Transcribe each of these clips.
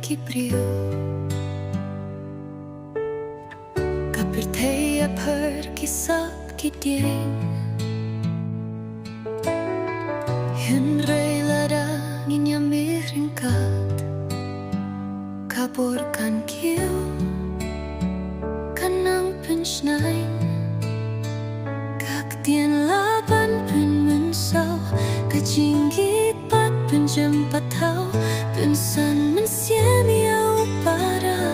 kibriu Kapirteia perkisap kidien Henrei ladangin ya miringkat Kaburkan kiu Kanang penschnein Kaktien laban pen mensau Kajinggit pat penjempat tau Pensan mensiam yau para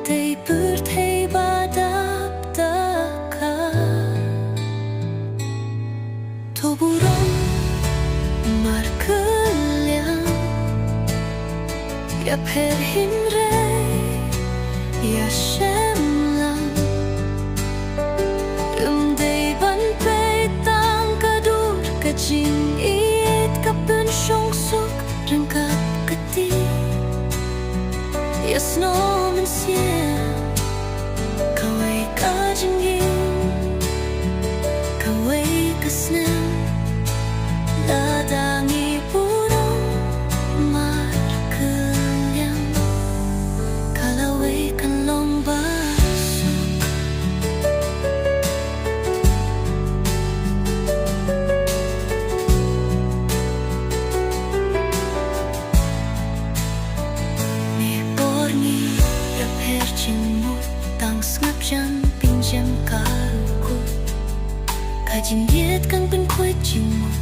Tei bertei badap daka To Burom Markylliang Ya perhinrei Ya shemlang Dei ban peitang kadur Kajing it kapen syong suk Rengkap keti Ya snow mensiam Kawai kajingin Kawai kasnem Ladangi Burom Markylliang Kalawai kan lomba Jam pinjam karuku Kajin diet kang pen kuit jimut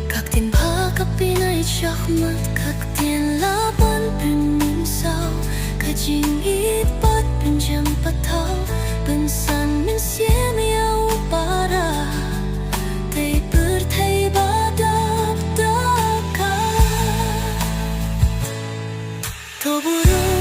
Kak tin pa kapinay syahmat Kak tin laban pen minsau Kajin ipat pinjam patau Pensan mensiam yau para Tei bertei badap daka To Burom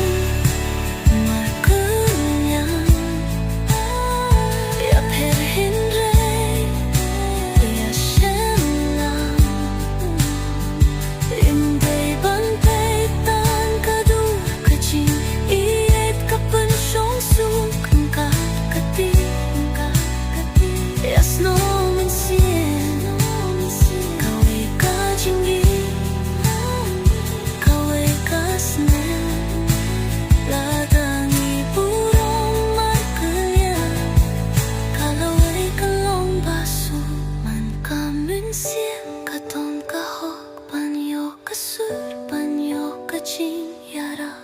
Katon kahok panyo kasur panyo kacing yara